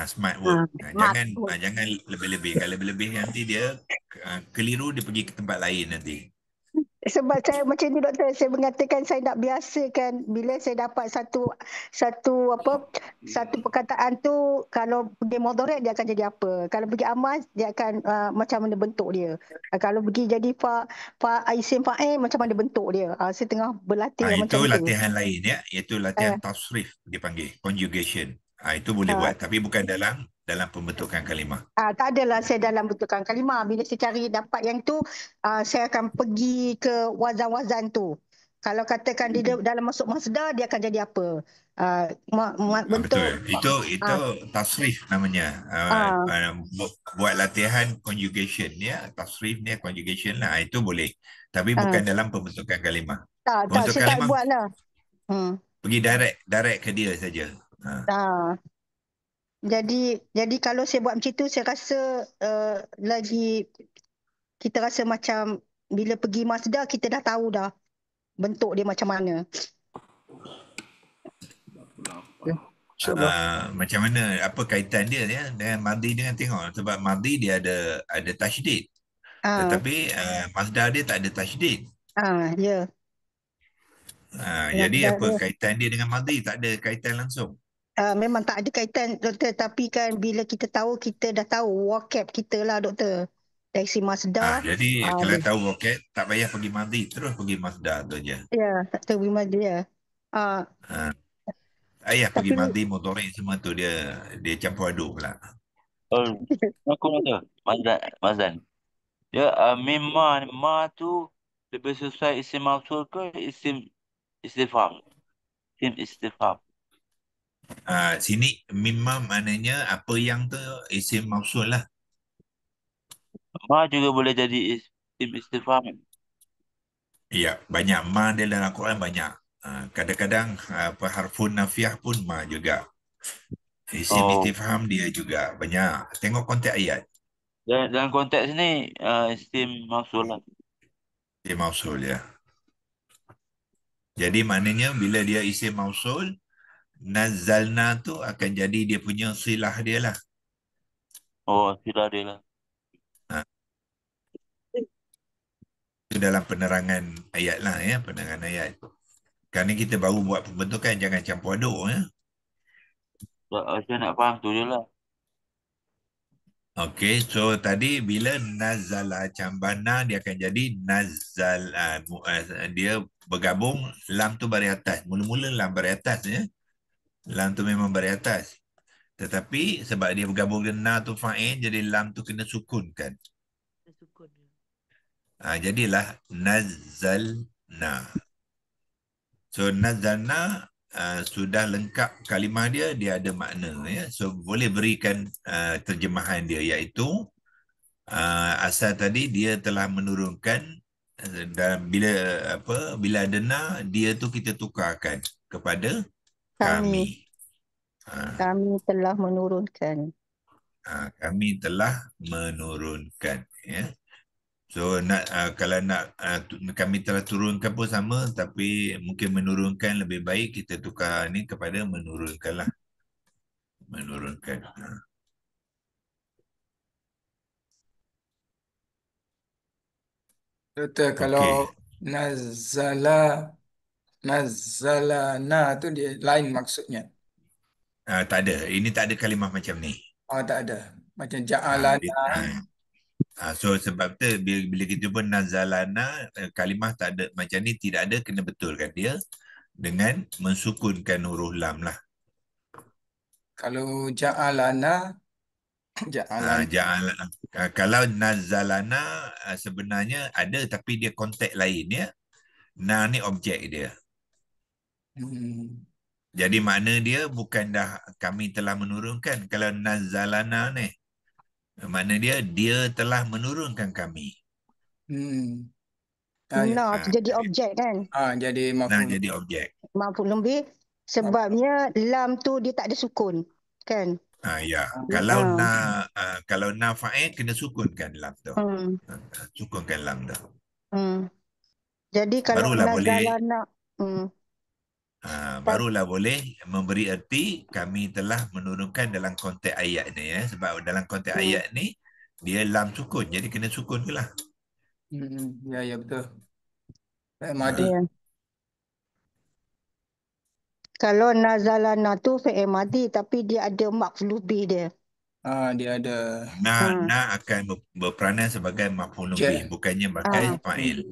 Smart work. Jangan lebih-lebih. Kalau lebih-lebih nanti dia keliru, dia pergi ke tempat lain nanti. Sebab saya macam ni doktor, saya mengatakan saya nak biasakan bila saya dapat satu perkataan tu, kalau pergi mudhari' dia akan jadi apa, kalau pergi amal dia akan macam mana bentuk dia, kalau pergi jadi isim fa'il macam mana bentuk dia. Saya tengah berlatih macam tu. Itu latihan lain ya, iaitu latihan tasrif dipanggil, conjugation. Itu boleh buat, tapi bukan dalam pembentukan kalimah. Tak adalah saya dalam bentukan kalimah. Bila saya cari dapat yang tu, saya akan pergi ke wazan-wazan tu. Kalau katakan dia dalam masuk masdar, dia akan jadi apa? Bentuk Betul. Itu tasrif namanya. Buat latihan conjugation ya. Tasrif ni conjugation lah. Itu boleh. Tapi bukan dalam pembentukan kalimah. tak, Pembentukan saya tak kalimah buat lah. pergi direct ke dia saja. Jadi kalau saya buat macam tu, saya rasa lagi kita rasa macam bila pergi masdar kita dah tahu dah bentuk dia macam mana. Macam mana, apa kaitan dia ya dengan madhi dengan tengok, sebab madhi dia ada tasydid. Tetapi masdar dia tak ada tasydid. Ya. Jadi apa kaitan dia dengan madhi? Tak ada kaitan langsung. Memang tak ada kaitan, doktor, tapi kan bila kita tahu, kita dah tahu vocab kita lah, doktor. Dari si masdar. Jadi kalau tahu vocab, tak payah pergi madhi, terus pergi masdar tu je. Ya, tak tahu pergi madhi ya. Ayah pergi madhi, mudhari semua tu dia campur aduk pula. Aku nak Mazdan. Ya, ma tu lebih sesuai isim mausul ke isim istifham? Isim istifham. Sini mimma maknanya apa yang tu isim mausul lah. Ma juga boleh jadi isim istifham. Ya, banyak ma dia dalam Al-Quran banyak. Kadang-kadang harfun nafiah pun ma juga. Isim istifham dia juga banyak. Tengok konteks ayat. Dalam konteks ni isim mausul lah. Isim mausul ya. Jadi maknanya bila dia isim mausul, nazzalna tu akan jadi dia punya silah dia lah. Silah dia lah. Itu dalam penerangan ayat lah ya, penerangan ayat. Kerana kita baru buat pembentukan, jangan campur aduk ya. Saya nak faham tu je lah. Okey, so tadi bila nazala cambana dia akan jadi nazal, dia bergabung, lam tu baris atas. Mula-mula lam baris atas ya. Lam tu memang baris atas. Tetapi sebab dia bergabung dengan na tu fa'il, jadi lam tu kena sukunkan. Jadilah nazalna. So nazalna sudah lengkap kalimah dia ada makna ya. So boleh berikan terjemahan dia, iaitu asal tadi dia telah menurunkan, dan bila ada na, dia tu kita tukarkan kepada kami. Kami telah menurunkan. Kami telah menurunkan ya. So kalau nak kami telah turunkan pun sama, tapi mungkin menurunkan lebih baik, kita tukar ni kepada menurunkan lah. Menurunkan. Doktor, kalau nazalana tu dia lain maksudnya. Tak ada. Ini tak ada kalimah macam ni. Tak ada. Macam ja'alana. So sebab tu bila kita pun nazalana, kalimah tak ada macam ni, tidak ada, kena betulkan dia dengan mensukunkan huruf lam lah. Kalau ja'alana, kalau nazalana sebenarnya ada, tapi dia konteks lain ya. Na ni objek dia. Jadi makna dia bukan dah kami telah menurunkan. Kalau nazalana ni, makna dia telah menurunkan kami. Jadi objek kan? Jadi maf'ul. Jadi objek. Maf'ul lebih sebabnya lam tu dia tak ada sukun kan? Ya. Kalau na fa'il kena sukunkan lam tu. Sukunkan lam tu. Jadi kalau nazalana barulah boleh memberi erti kami telah menurunkan dalam konteks ayat ni ya. Sebab dalam konteks ayat ni dia lam sukun, jadi kena sukun ke lah. Ya betul. Madi. Kalau nazalana tu fi'il madi, tapi dia ada maf'ul bih dia. Dia ada. Na akan berperanan sebagai maf'ul bih, bukannya sebagai fa'il.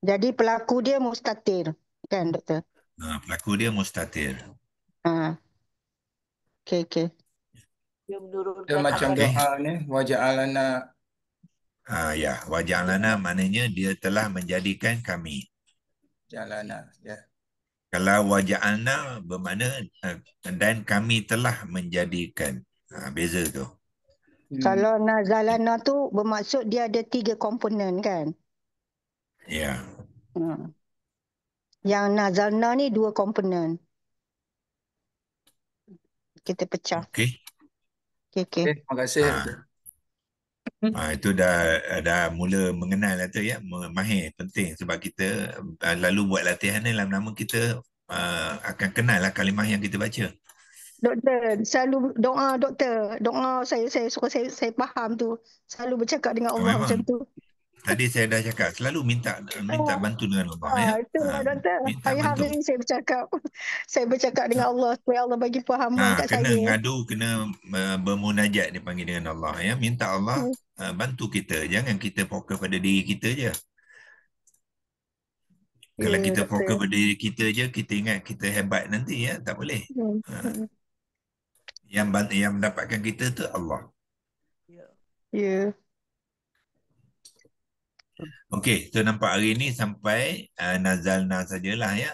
Jadi pelaku dia mustatir kan, doktor? Pelaku dia mustatir. Okey. Dia macam doa ni, waja'alana. Ya, waja'alana maknanya dia telah menjadikan kami. jalana. Ya. Kalau waja'alna bermakna dan kami telah menjadikan. Beza tu. Kalau nazalana tu bermaksud dia ada 3 komponen kan? Ya. Yang nazalna ni 2 komponen. Kita pecah. Okey. Okey. Terima kasih. Itu dah mula mengenal lah tu ya, mahir penting sebab kita lalu buat latihan ni lama-lama kita akan kenal lah kalimah yang kita baca. Doktor, selalu doa doktor. Doa saya suka saya faham tu. Selalu bercakap dengan Allah Memang. macam tu. Tadi saya dah cakap selalu minta bantu dengan Allah ya. Itulah doktor. Minta Hari-hari bantu. saya bercakap. Saya bercakap dengan Allah supaya Allah bagi fahaman kat Kena saya. ngadu, kena bermunajat dipanggil dengan Allah ya. Minta Allah bantu kita. Jangan kita fokus pada diri kita je. Kalau kita fokus pada diri kita je, kita ingat kita hebat nanti ya, tak boleh. Yang mendapatkan kita tu Allah. Ya. Okey, so nampak hari ni sampai nazalna sajalah ya.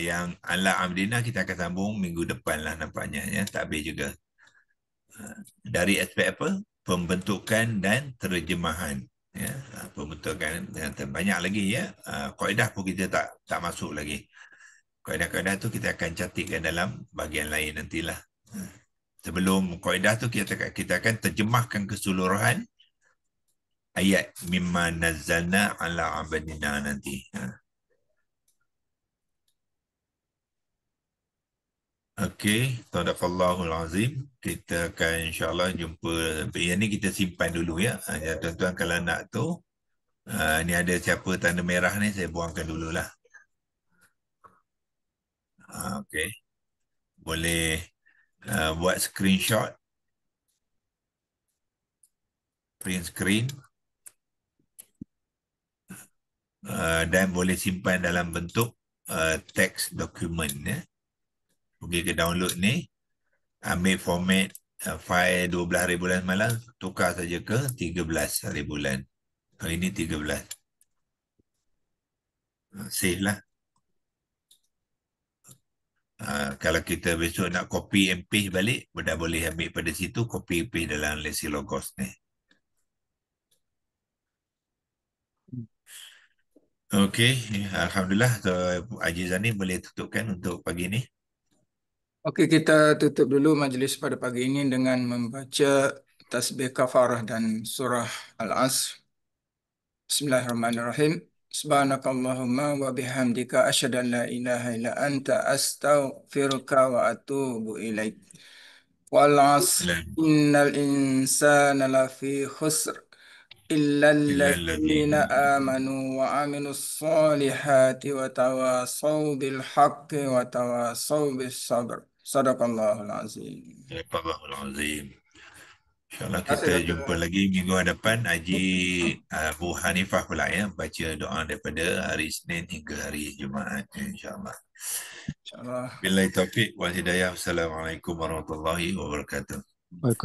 Yang ala amdina kita akan sambung minggu depan lah nampaknya ya, tak habis juga. Dari aspek apa? Pembentukan dan terjemahan. Ya, pembentukan dan banyak lagi ya. Kaedah pun kita tak masuk lagi. Kaedah-kaedah tu kita akan cantikkan dalam bahagian lain nantilah. Sebelum kaedah tu kita akan terjemahkan keseluruhan ayat mimma nazzalna ala abadina nanti. Okey, sadaqallahul azim. Kita akan insya-Allah jumpa. Yang ni kita simpan dulu ya. Tuan-tuan kalau nak tu ni ada siapa tanda merah ni saya buangkan dululah. Okey. Boleh buat screenshot, print screen, dan boleh simpan dalam bentuk text document ya. Pergi ke download ni, ambil format file 12 hari bulan semalam, tukar saja ke 13 hari bulan. Hari ini 13. Save lah. Kalau kita besok nak copy and paste balik, dah boleh ambil pada situ, copy and paste dalam Lexilogos ni. Okey, alhamdulillah. So, Haji Zani boleh tutupkan untuk pagi ni. Okey, kita tutup dulu majlis pada pagi ini dengan membaca tasbih kafarah dan surah Al-Asr. Bismillahirrahmanirrahim. Subhanakallahumma wa bihamdika asyhadu an la ilaha illa anta astaghfiruka wa atubu ilaik. Wal 'asr innal insana lafi khusr illa alladziina amanu wa 'amilus solihati wa tawasaw bil haqqi wa tawasaw bis sabr. Sadaqallahul azim. Sadaqallahul azim. InsyaAllah kita jumpa lagi minggu hadapan. Haji Abu Hanifah pula ya, baca doa daripada hari Isnin hingga hari Jumaat insyaAllah. InsyaAllah. Billahi taufiq wal hidayah. Assalamualaikum warahmatullahi wabarakatuh.